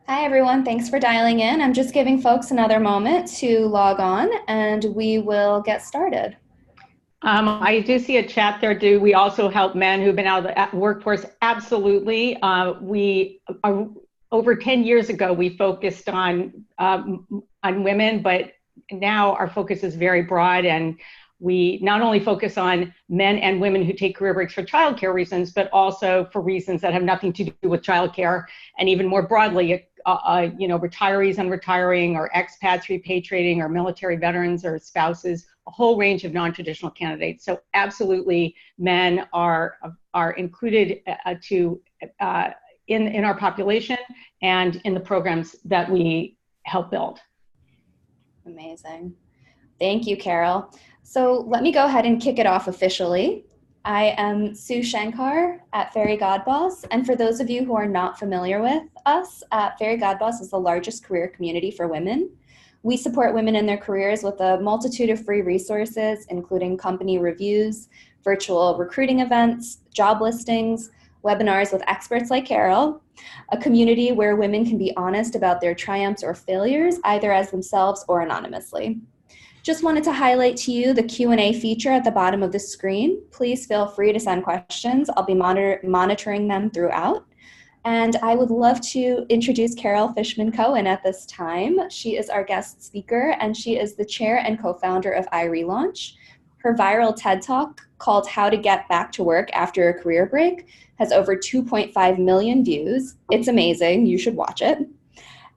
Hi, everyone. Thanks for dialing in. I'm just giving folks another moment to log on and we will get started. I do see a chat there. Do we also help men who've been out of the workforce? Absolutely. We over 10 years ago we focused on women, but now our focus is very broad, and we not only focus on men and women who take career breaks for childcare reasons, but also for reasons that have nothing to do with childcare, and even more broadly, retirees and retiring, or expats repatriating, or military veterans, or spouses, a whole range of non-traditional candidates. So absolutely, men are included in our population and in the programs that we help build. Amazing. Thank you, Carol. So let me go ahead and kick it off officially. I am Sue Shankar at Fairygodboss, and for those of you who are not familiar with us, Fairygodboss is the largest career community for women. We support women in their careers with a multitude of free resources, including company reviews, virtual recruiting events, job listings, webinars with experts like Carol, a community where women can be honest about their triumphs or failures, either as themselves or anonymously. Just wanted to highlight to you the Q&A feature at the bottom of the screen. Please feel free to send questions. I'll be monitoring them throughout. And I would love to introduce Carol Fishman Cohen at this time. She is our guest speaker, and she is the chair and co-founder of iRelaunch. Her viral TED Talk called How to Get Back to Work After a Career Break has over 2.5 million views. It's amazing. You should watch it.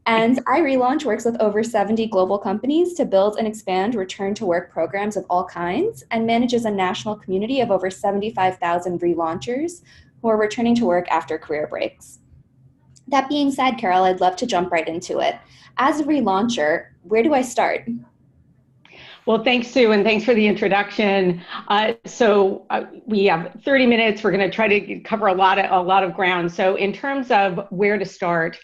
And iRelaunch works with over 70 global companies to build and expand return-to-work programs of all kinds, and manages a national community of over 75,000 relaunchers who are returning to work after career breaks. That being said, Carol, I'd love to jump right into it. As a relauncher, where do I start? Well, thanks, Sue, and thanks for the introduction. We have 30 minutes. We're going to try to cover a lot of ground. So in terms of where to start,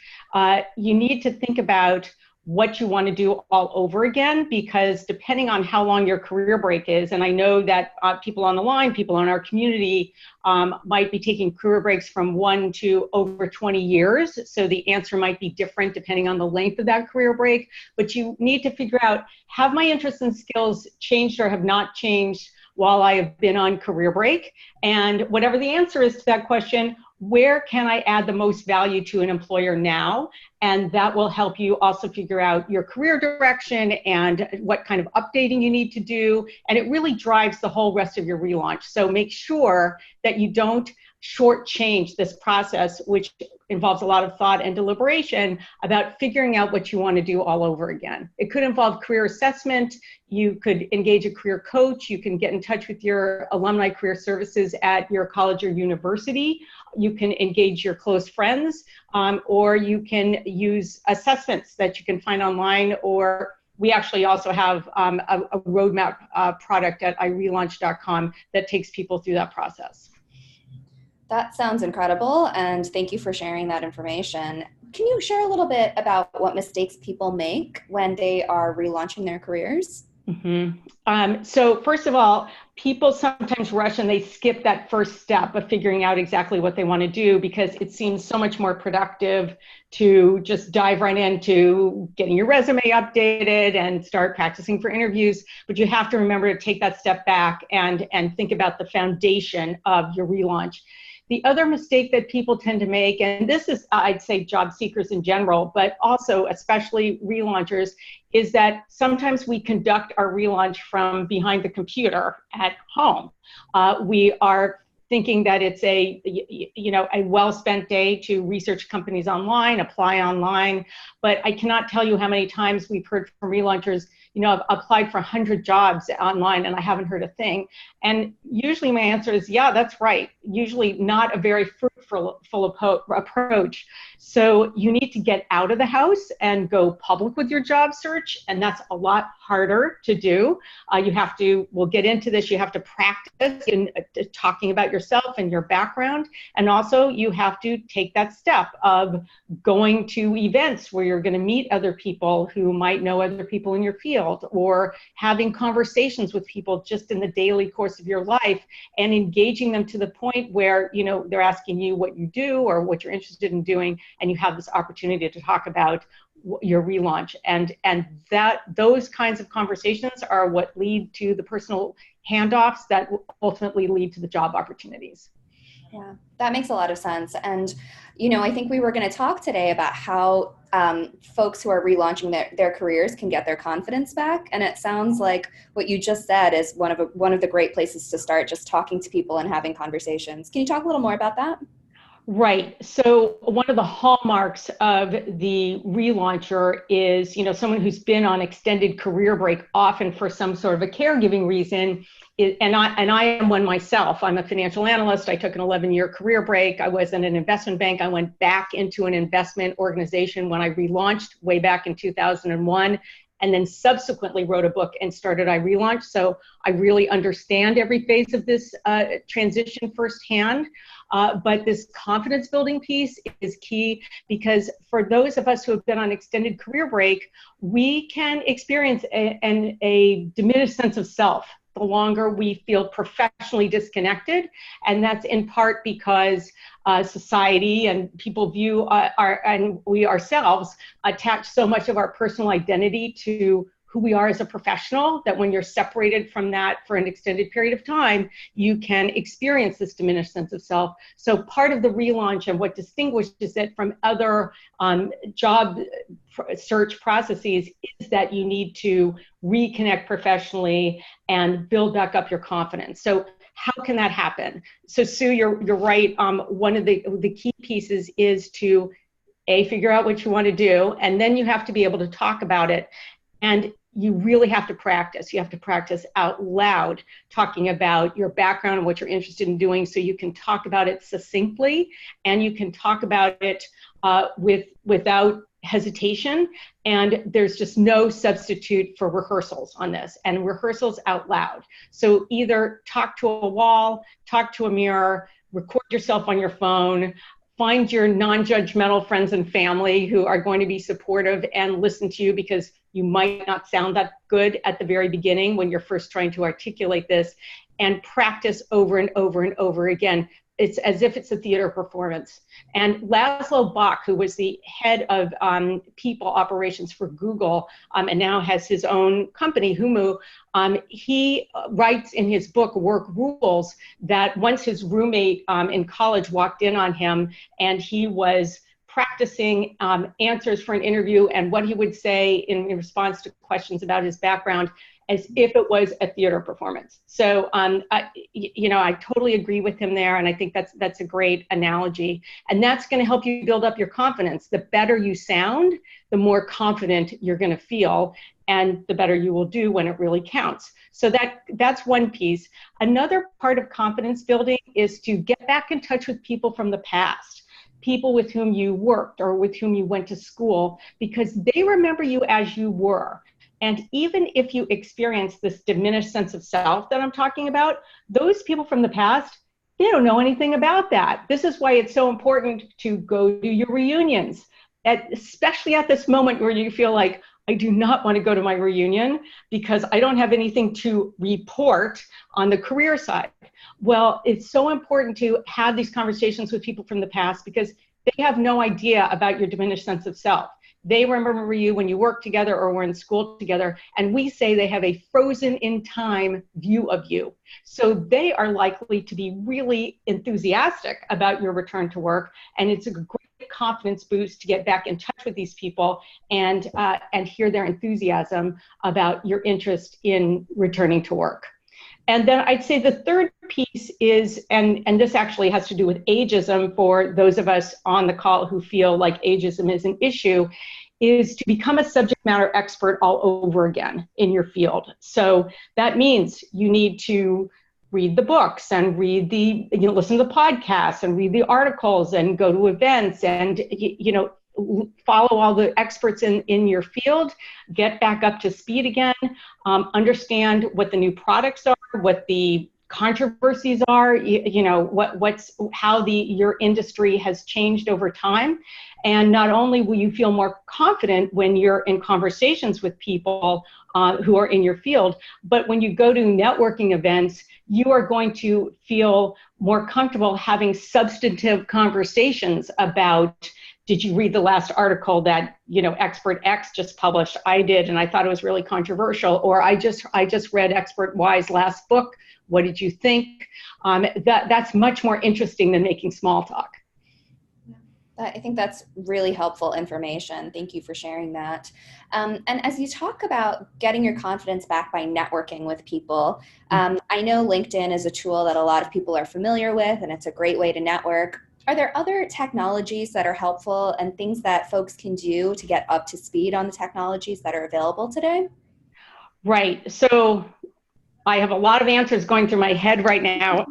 you need to think about what you want to do all over again, because depending on how long your career break is, and I know that people on the line, people in our community might be taking career breaks from 1 to over 20 years. So the answer might be different depending on the length of that career break. But you need to figure out, have my interests and skills changed or have not changed while I have been on career break? And whatever the answer is to that question, where can I add the most value to an employer now? And that will help you also figure out your career direction and what kind of updating you need to do. And it really drives the whole rest of your relaunch. So make sure that you don't shortchange this process, which involves a lot of thought and deliberation about figuring out what you want to do all over again. It could involve career assessment. You could engage a career coach. You can get in touch with your alumni career services at your college or university. You can engage your close friends, or you can use assessments that you can find online, or we actually also have a roadmap product at iRelaunch.com that takes people through that process. That sounds incredible, and thank you for sharing that information. Can you share a little bit about what mistakes people make when they are relaunching their careers? So first of all, people sometimes rush and they skip that first step of figuring out exactly what they want to do, because it seems so much more productive to just dive right into getting your resume updated and start practicing for interviews. But you have to remember to take that step back and think about the foundation of your relaunch. The other mistake that people tend to make, and this is, I'd say, job seekers in general, but also especially relaunchers, is that sometimes we conduct our relaunch from behind the computer at home. We are thinking that it's a well-spent day to research companies online, apply online, but I cannot tell you how many times we've heard from relaunchers, I've applied for 100 jobs online and I haven't heard a thing. And usually my answer is, yeah, that's right. Usually not a very fruitful approach. So you need to get out of the house and go public with your job search. And that's a lot harder to do. We'll get into this, you have to practice in talking about yourself and your background. And also you have to take that step of going to events where you're going to meet other people who might know other people in your field, or having conversations with people just in the daily course of your life, and engaging them to the point where, you know, they're asking you what you do or what you're interested in doing, and you have this opportunity to talk about your relaunch. And that those kinds of conversations are what lead to the personal handoffs that ultimately lead to the job opportunities. Yeah, that makes a lot of sense. And, you know, I think we were going to talk today about how folks who are relaunching their careers can get their confidence back. And it sounds like what you just said is one of the great places to start, just talking to people and having conversations. Can you talk a little more about that? Right. So one of the hallmarks of the relauncher is, you know, someone who's been on extended career break, often for some sort of a caregiving reason. And I am one myself. I'm a financial analyst. I took an 11-year career break. I was in an investment bank. I went back into an investment organization when I relaunched way back in 2001. And then subsequently wrote a book and started iRelaunch. So I really understand every phase of this transition firsthand. But this confidence building piece is key, because for those of us who have been on extended career break, we can experience a diminished sense of self the longer we feel professionally disconnected. And that's in part because society and people view and we ourselves attach so much of our personal identity to who we are as a professional, that when you're separated from that for an extended period of time, you can experience this diminished sense of self. So part of the relaunch and what distinguishes it from other job search processes is that you need to reconnect professionally and build back up your confidence. So how can that happen? So Sue, you're right. One of the key pieces is to figure out what you want to do, and then you have to be able to talk about it. And you really have to practice. You have to practice out loud, talking about your background and what you're interested in doing, so you can talk about it succinctly, and you can talk about it without hesitation. And there's just no substitute for rehearsals on this, and rehearsals out loud. So either talk to a wall, talk to a mirror, record yourself on your phone, find your non-judgmental friends and family who are going to be supportive and listen to you, because you might not sound that good at the very beginning when you're first trying to articulate this, and practice over and over and over again. It's as if it's a theater performance. And Laszlo Bock, who was the head of people operations for Google, and now has his own company, Humu, he writes in his book, Work Rules, that once his roommate in college walked in on him and he was practicing answers for an interview and what he would say in response to questions about his background, as if it was a theater performance. So, I totally agree with him there, and I think that's a great analogy. And that's going to help you build up your confidence. The better you sound, the more confident you're going to feel, and the better you will do when it really counts. So that's one piece. Another part of confidence building is to get back in touch with people from the past, people with whom you worked or with whom you went to school, because they remember you as you were. And even if you experience this diminished sense of self that I'm talking about, those people from the past, they don't know anything about that. This is why it's so important to go to your reunions, especially at this moment where you feel like, I do not want to go to my reunion because I don't have anything to report on the career side. Well, it's so important to have these conversations with people from the past, because they have no idea about your diminished sense of self. They remember you when you worked together or were in school together, and we say they have a frozen in time view of you. So they are likely to be really enthusiastic about your return to work, and it's a great confidence boost to get back in touch with these people and hear their enthusiasm about your interest in returning to work. And then I'd say the third piece is, and this actually has to do with ageism for those of us on the call who feel like ageism is an issue, is to become a subject matter expert all over again in your field. So that means you need to read the books and listen to the podcasts and read the articles and go to events and, follow all the experts in your field, get back up to speed again, understand what the new products are, what the controversies are, you know, how your industry has changed over time. And not only will you feel more confident when you're in conversations with people who are in your field, but when you go to networking events, you are going to feel more comfortable having substantive conversations about, did you read the last article that, you know, expert X just published? I did, and I thought it was really controversial. Or I just read expert Y's last book. What did you think? That's much more interesting than making small talk. I think that's really helpful information. Thank you for sharing that. And as you talk about getting your confidence back by networking with people, I know LinkedIn is a tool that a lot of people are familiar with, and it's a great way to network. Are there other technologies that are helpful and things that folks can do to get up to speed on the technologies that are available today? Right. So I have a lot of answers going through my head right now.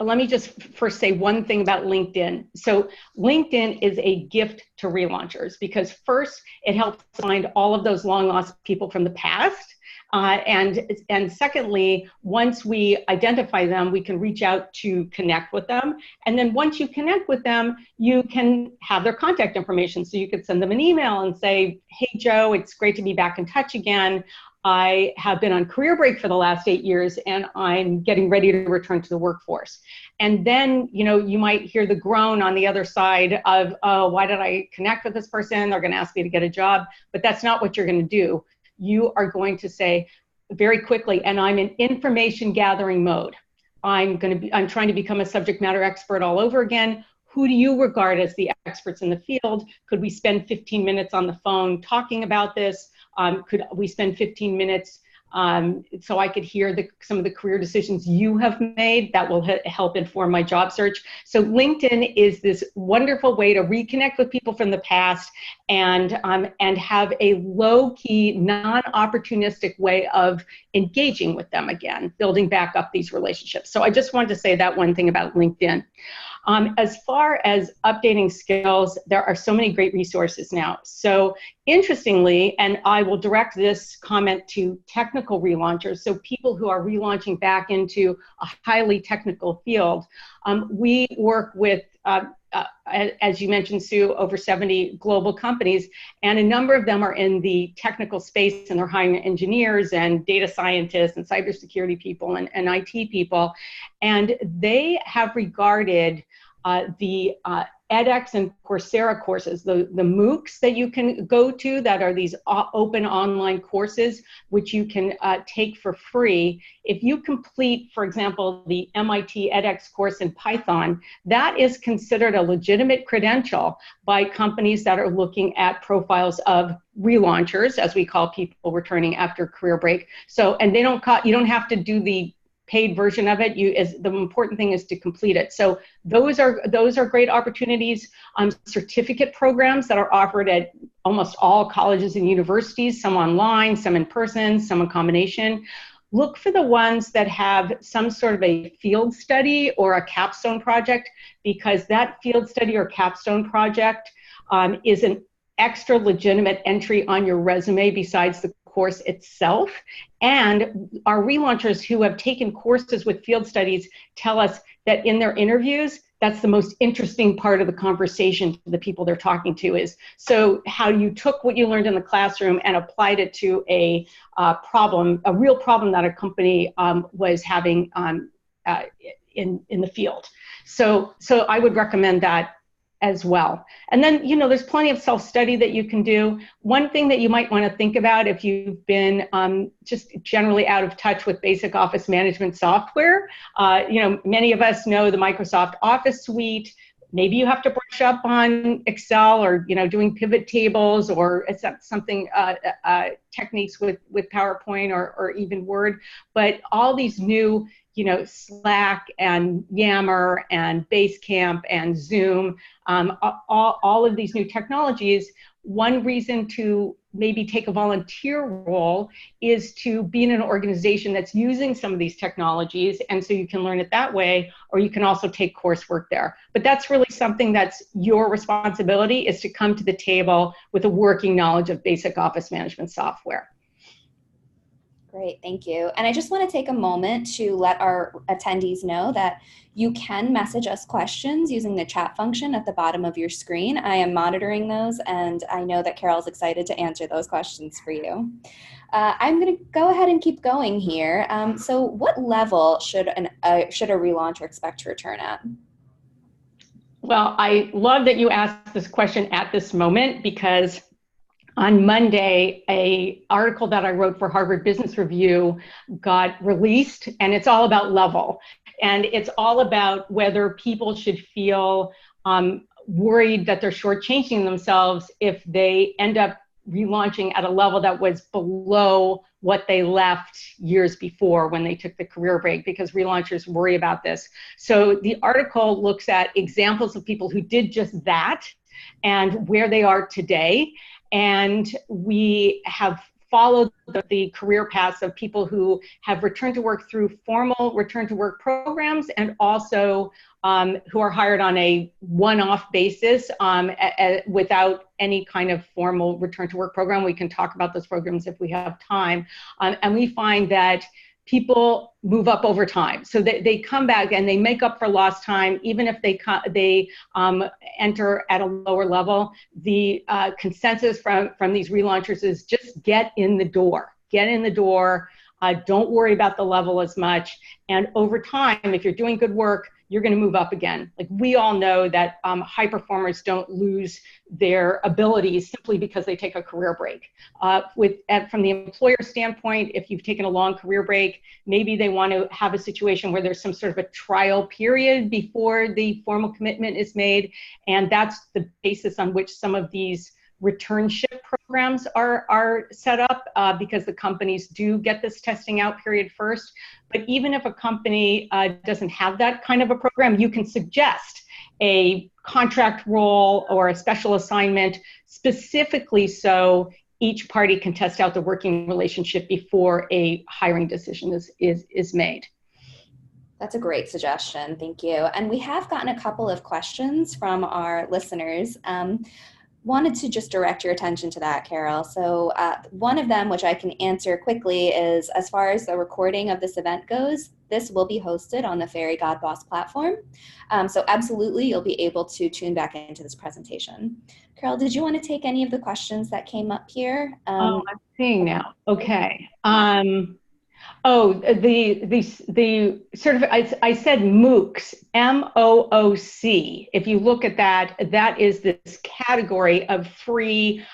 Let me just first say one thing about LinkedIn. So LinkedIn is a gift to relaunchers because first, it helps find all of those long lost people from the past. And secondly, once we identify them, we can reach out to connect with them. And then once you connect with them, you can have their contact information. So you could send them an email and say, hey, Joe, it's great to be back in touch again. I have been on career break for the last 8 years, and I'm getting ready to return to the workforce. And then, you know, you might hear the groan on the other side of, oh, why did I connect with this person? They're going to ask me to get a job. But that's not what you're going to do. You are going to say very quickly, and I'm in information gathering mode. I'm trying to become a subject matter expert all over again. Who do you regard as the experts in the field? Could we spend 15 minutes on the phone talking about this? Could we spend 15 minutes so I could hear some of the career decisions you have made that will help inform my job search? So LinkedIn is this wonderful way to reconnect with people from the past and have a low-key, non-opportunistic way of engaging with them again, building back up these relationships. So I just wanted to say that one thing about LinkedIn. As far as updating skills, there are so many great resources now. So interestingly, and I will direct this comment to technical relaunchers, so people who are relaunching back into a highly technical field, we work with, as you mentioned, Sue, over 70 global companies, and a number of them are in the technical space, and they're hiring engineers and data scientists and cybersecurity people and IT people, and they have regarded the edX and Coursera courses, the MOOCs that you can go to that are these open online courses, which you can take for free. If you complete, for example, the MIT edX course in Python, that is considered a legitimate credential by companies that are looking at profiles of relaunchers, as we call people returning after career break. So, and you don't have to do the paid version of it. The important thing is to complete it. So those are great opportunities. Certificate programs that are offered at almost all colleges and universities, some online, some in person, some in combination. Look for the ones that have some sort of a field study or a capstone project, because that field study or capstone project is an extra legitimate entry on your resume besides the course itself. And our relaunchers who have taken courses with field studies tell us that in their interviews, that's the most interesting part of the conversation to the people they're talking to, is so how you took what you learned in the classroom and applied it to a real problem that a company was having in the field. So I would recommend that as well. And then, you know, there's plenty of self-study that you can do. One thing that you might want to think about if you've been just generally out of touch with basic office management software, you know, many of us know the Microsoft Office suite. Maybe you have to brush up on Excel, or, you know, doing pivot tables, or it's something, techniques with PowerPoint or even Word. But all these new, you know, Slack and Yammer and Basecamp and Zoom, all of these new technologies, one reason to maybe take a volunteer role is to be in an organization that's using some of these technologies, and so you can learn it that way, or you can also take coursework there. But that's really something that's your responsibility, is to come to the table with a working knowledge of basic office management software. Great, thank you. And I just want to take a moment to let our attendees know that you can message us questions using the chat function at the bottom of your screen. I am monitoring those, and I know that Carol's excited to answer those questions for you. I'm going to go ahead and keep going here. So what level should a relauncher expect to return at? Well, I love that you asked this question at this moment, because on Monday, an article that I wrote for Harvard Business Review got released, and it's all about level. And it's all about whether people should feel worried that they're shortchanging themselves if they end up relaunching at a level that was below what they left years before when they took the career break, because relaunchers worry about this. So the article looks at examples of people who did just that and where they are today. And we have followed the career paths of people who have returned to work through formal return to work programs, and also who are hired on a one-off basis without any kind of formal return to work program. We can talk about those programs if we have time. And we find that people move up over time. So they come back and they make up for lost time, even if they enter at a lower level. The consensus from these relaunchers is just get in the door. Get in the door. Don't worry about the level as much. And over time, if you're doing good work, you're going to move up again. Like, we all know that high performers don't lose their abilities simply because they take a career break. From the employer standpoint, if you've taken a long career break, maybe they want to have a situation where there's some sort of a trial period before the formal commitment is made. And that's the basis on which some of these returnship programs are set up, because the companies do get this testing out period first. But even if a company doesn't have that kind of a program, you can suggest a contract role or a special assignment specifically so each party can test out the working relationship before a hiring decision is made. That's a great suggestion. Thank you. And we have gotten a couple of questions from our listeners. Wanted to just direct your attention to that, Carol. So one of them, which I can answer quickly, is as far as the recording of this event goes, this will be hosted on the Fairygodboss platform. So absolutely, you'll be able to tune back into this presentation. Carol, did you want to take any of the questions that came up here? I'm seeing now. Okay. The sort of, I said MOOCs, MOOC. If you look at that, that is this category of free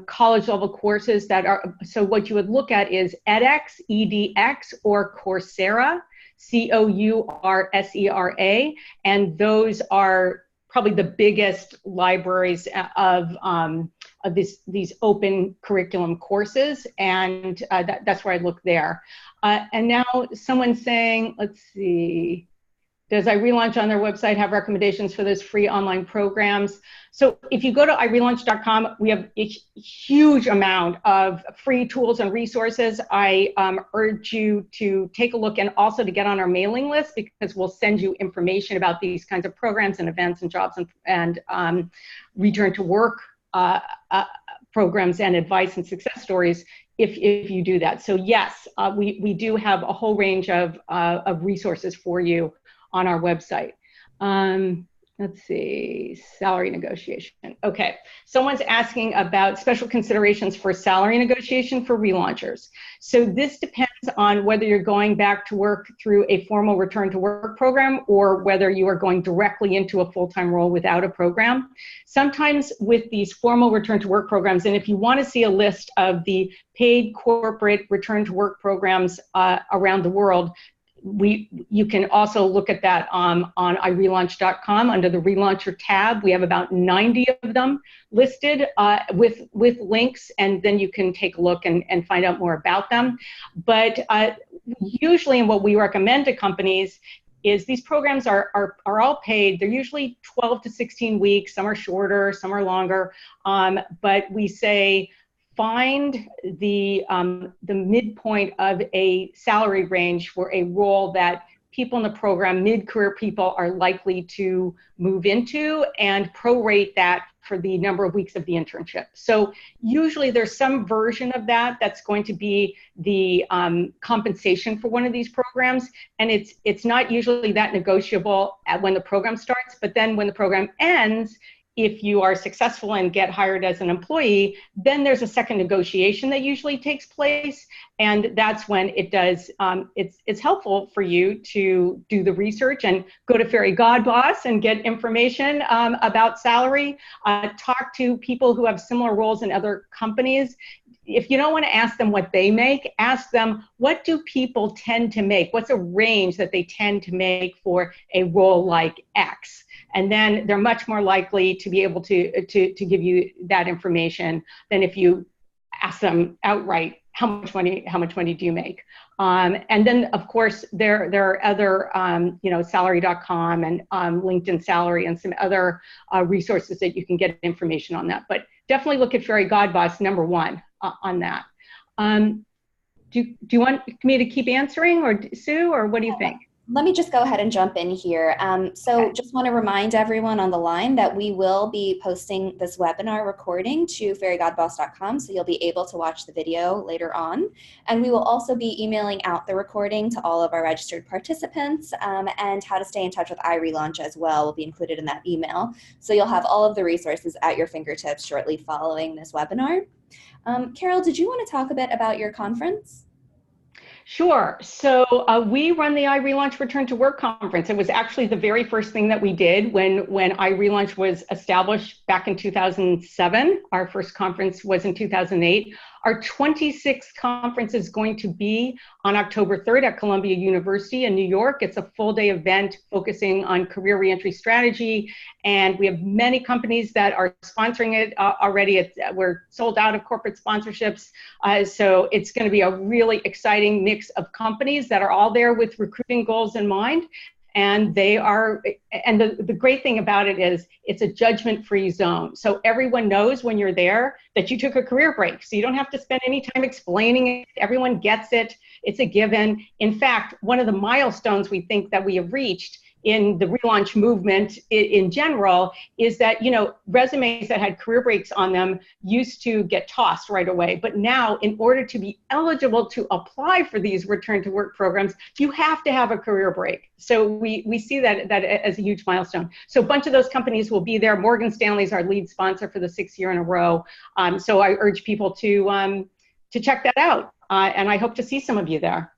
college level courses that are, so what you would look at is edX, EDX, or Coursera, COURSERA, and those are probably the biggest libraries of these open curriculum courses, and that's where I look there. And now someone's saying, let's see, does iRelaunch on their website have recommendations for those free online programs? So if you go to iRelaunch.com, we have a huge amount of free tools and resources. I urge you to take a look, and also to get on our mailing list, because we'll send you information about these kinds of programs and events and jobs and return to work programs and advice and success stories if you do that. So yes, we do have a whole range of resources for you on our website. Let's see, salary negotiation. Okay, someone's asking about special considerations for salary negotiation for relaunchers. So this depends on whether you're going back to work through a formal return to work program, or whether you are going directly into a full-time role without a program. Sometimes with these formal return to work programs, and if you want to see a list of the paid corporate return to work programs around the world, you can also look at that on iRelaunch.com under the Relauncher tab. We have about 90 of them listed with links, and then you can take a look and find out more about them. But usually, and what we recommend to companies is these programs are all paid. They're usually 12 to 16 weeks. Some are shorter, some are longer. But we say, find the midpoint of a salary range for a role that people in the program, mid-career people, are likely to move into, and prorate that for the number of weeks of the internship. So usually there's some version of that that's going to be the compensation for one of these programs, and it's not usually that negotiable when the program starts, but then when the program ends, if you are successful and get hired as an employee, then there's a second negotiation that usually takes place. And that's when it does, it's helpful for you to do the research and go to Fairygodboss and get information about salary, talk to people who have similar roles in other companies. If you don't want to ask them what they make, ask them, what do people tend to make? What's a range that they tend to make for a role like X? And then they're much more likely to be able to give you that information than if you ask them outright, how much money do you make? And then, of course, there are other, salary.com and LinkedIn Salary and some other resources that you can get information on that. But definitely look at Fairygodboss, #1 on that. Do you want me to keep answering, or Sue, or what do you think? Let me just go ahead and jump in here. So just want to remind everyone on the line that we will be posting this webinar recording to fairygodboss.com, so you'll be able to watch the video later on. And we will also be emailing out the recording to all of our registered participants, and how to stay in touch with iRelaunch as well will be included in that email. So you'll have all of the resources at your fingertips shortly following this webinar. Carol, did you want to talk a bit about your conference? Sure. So we run the iRelaunch Return to Work Conference. It was actually the very first thing that we did when iRelaunch was established back in 2007. Our first conference was in 2008. Our 26th conference is going to be on October 3rd at Columbia University in New York. It's a full-day event focusing on career reentry strategy, and we have many companies that are sponsoring it already. We're sold out of corporate sponsorships, so it's going to be a really exciting mix of companies that are all there with recruiting goals in mind. And the great thing about it is it's a judgment-free zone. So everyone knows when you're there that you took a career break. So you don't have to spend any time explaining it. Everyone gets it. It's a given. In fact, one of the milestones we think that we have reached in the relaunch movement in general is that, resumes that had career breaks on them used to get tossed right away. But now, in order to be eligible to apply for these return to work programs, you have to have a career break. So we see that as a huge milestone. So a bunch of those companies will be there. Morgan Stanley is our lead sponsor for the 6th year in a row. So I urge people to check that out. And I hope to see some of you there.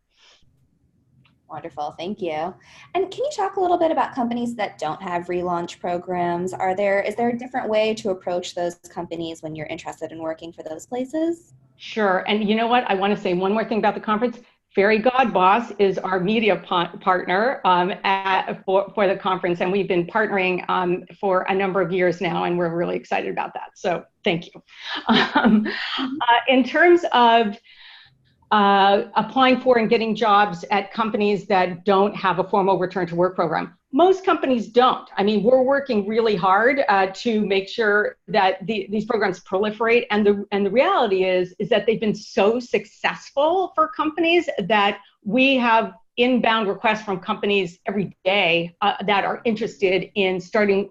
Wonderful, thank you. And can you talk a little bit about companies that don't have relaunch programs? Is there a different way to approach those companies when you're interested in working for those places? Sure, and you know what? I want to say one more thing about the conference. Fairygodboss is our media partner for the conference, and we've been partnering for a number of years now, and we're really excited about that. So thank you. In terms of applying for and getting jobs at companies that don't have a formal return to work program. Most companies don't. I mean, we're working really hard to make sure that these programs proliferate. And the reality is that they've been so successful for companies that we have inbound requests from companies every day that are interested in starting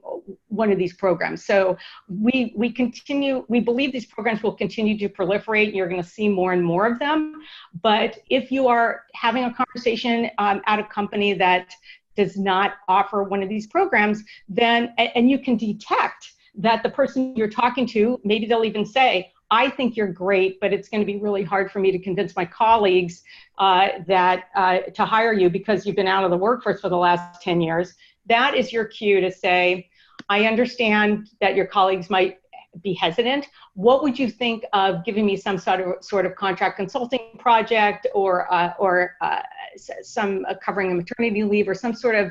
one of these programs. So we believe these programs will continue to proliferate. You're going to see more and more of them. But if you are having a conversation at a company that does not offer one of these programs, then, and you can detect that the person you're talking to, maybe they'll even say, I think you're great, but it's going to be really hard for me to convince my colleagues to hire you because you've been out of the workforce for the last 10 years. That is your cue to say, I understand that your colleagues might be hesitant. What would you think of giving me some sort of contract consulting project or some covering a maternity leave or some sort of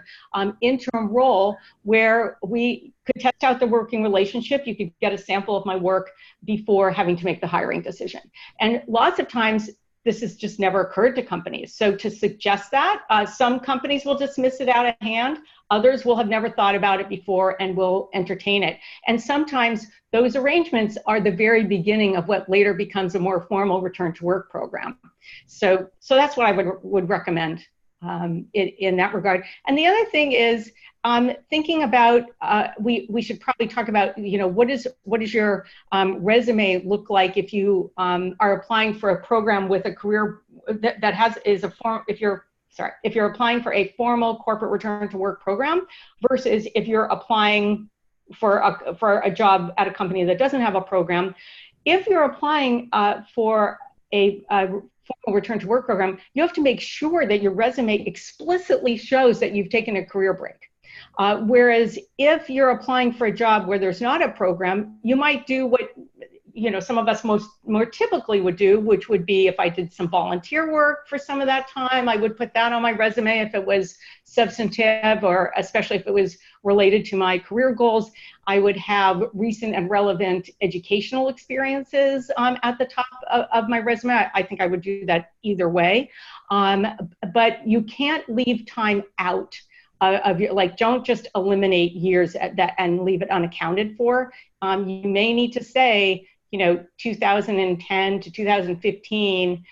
interim role where we could test out the working relationship. You could get a sample of my work before having to make the hiring decision. And lots of times this has just never occurred to companies. So to suggest that, some companies will dismiss it out of hand. Others will have never thought about it before and will entertain it. And sometimes those arrangements are the very beginning of what later becomes a more formal return to work program. So that's what I would recommend. in that regard. And the other thing is thinking about, we should probably talk about, what does your resume look like if you are applying for a program with a career if you're applying for a formal corporate return to work program versus if you're applying for a job at a company that doesn't have a program. If you're applying for a formal return to work program, you have to make sure that your resume explicitly shows that you've taken a career break. Whereas if you're applying for a job where there's not a program, you might do what some of us more typically would do, which would be if I did some volunteer work for some of that time, I would put that on my resume if it was substantive, or especially if it was related to my career goals. I would have recent and relevant educational experiences at the top of my resume. I think I would do that either way. But you can't leave time out of your, don't just eliminate years and leave it unaccounted for. You may need to say, 2010 to 2015,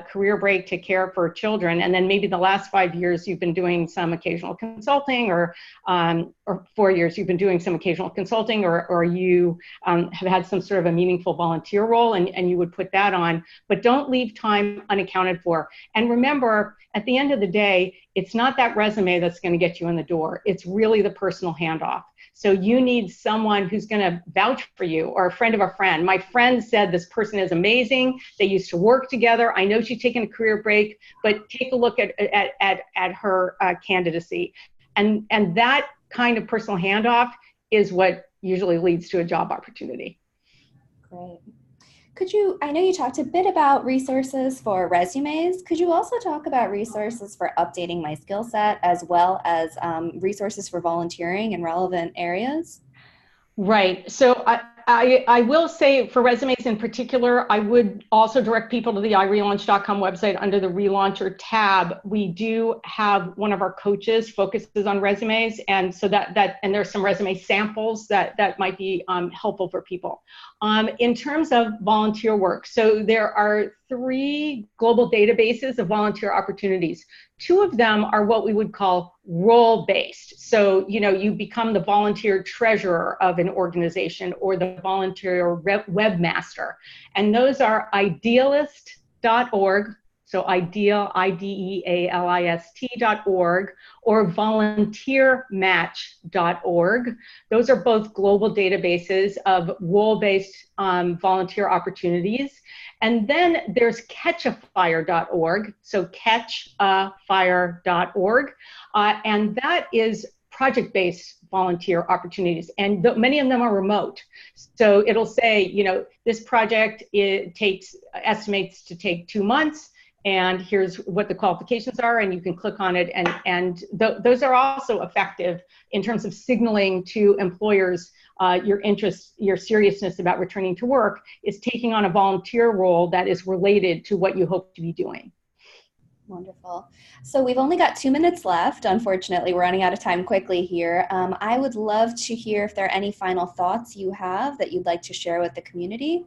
career break to care for children, and then maybe the last 5 years you've been doing some occasional consulting, or 4 years you've been doing some occasional consulting, or you have had some sort of a meaningful volunteer role, and you would put that on, but don't leave time unaccounted for. And remember, at the end of the day, it's not that resume that's going to get you in the door. It's really the personal handoff. So you need someone who's going to vouch for you, or a friend of a friend. My friend said this person is amazing. They used to work together. I know she's taken a career break, but take a look at her candidacy. And that kind of personal handoff is what usually leads to a job opportunity. Great. I know you talked a bit about resources for resumes. Could you also talk about resources for updating my skill set, as well as resources for volunteering in relevant areas? Right. So I will say, for resumes in particular, I would also direct people to the iRelaunch.com website. Under the Relauncher tab, we do have one of our coaches focuses on resumes, and so and there's some resume samples that might be helpful for people. In terms of volunteer work, so there are 3 global databases of volunteer opportunities. 2 of them are what we would call role-based. So, you become the volunteer treasurer of an organization, or the volunteer webmaster. And those are idealist.org, so ideal, IDEALIST.org, or volunteermatch.org. Those are both global databases of role-based volunteer opportunities. And then there's catchafire.org, so catchafire.org, and that is project-based volunteer opportunities, and many of them are remote. So it'll say, this project estimates to take 2 months, and here's what the qualifications are, and you can click on it, and those are also effective in terms of signaling to employers your interest, your seriousness about returning to work, is taking on a volunteer role that is related to what you hope to be doing. Wonderful. So we've only got 2 minutes left. Unfortunately, we're running out of time quickly here. I would love to hear if there are any final thoughts you have that you'd like to share with the community.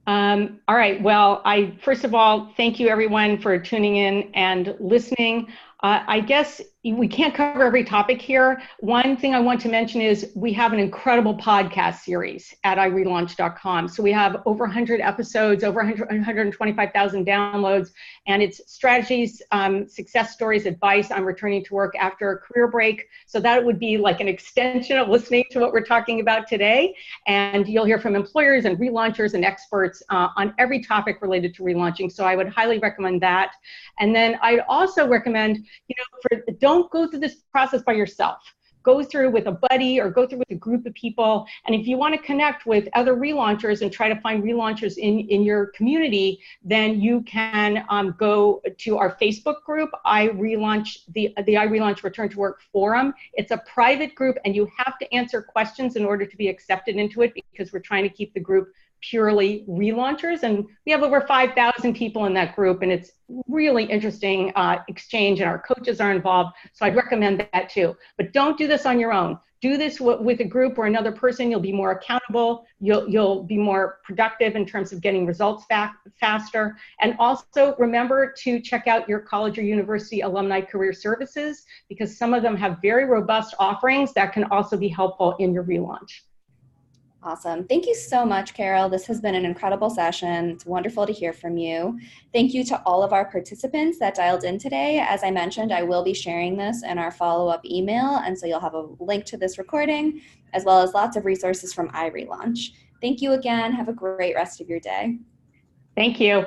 All right. Well, first of all, thank you everyone for tuning in and listening. I guess we can't cover every topic here. One thing I want to mention is we have an incredible podcast series at iRelaunch.com. So we have over 100 episodes, over 125,000 downloads, and it's strategies, success stories, advice on returning to work after a career break. So that would be like an extension of listening to what we're talking about today. And you'll hear from employers and relaunchers and experts on every topic related to relaunching. So I would highly recommend that. And then I'd also recommend, don't go through this process by yourself. Go through with a buddy, or go through with a group of people. And if you want to connect with other relaunchers and try to find relaunchers in your community, then you can go to our Facebook group, iRelaunch, the iRelaunch Return to Work Forum. It's a private group, and you have to answer questions in order to be accepted into it, because we're trying to keep the group purely relaunchers. And we have over 5,000 people in that group, and it's really interesting exchange, and our coaches are involved. So I'd recommend that too. But don't do this on your own. Do this with a group or another person. You'll be more accountable. You'll be more productive in terms of getting results back faster. And also remember to check out your college or university alumni career services, because some of them have very robust offerings that can also be helpful in your relaunch. Awesome. Thank you so much, Carol. This has been an incredible session. It's wonderful to hear from you. Thank you to all of our participants that dialed in today. As I mentioned, I will be sharing this in our follow-up email, and so you'll have a link to this recording, as well as lots of resources from iRelaunch. Thank you again. Have a great rest of your day. Thank you.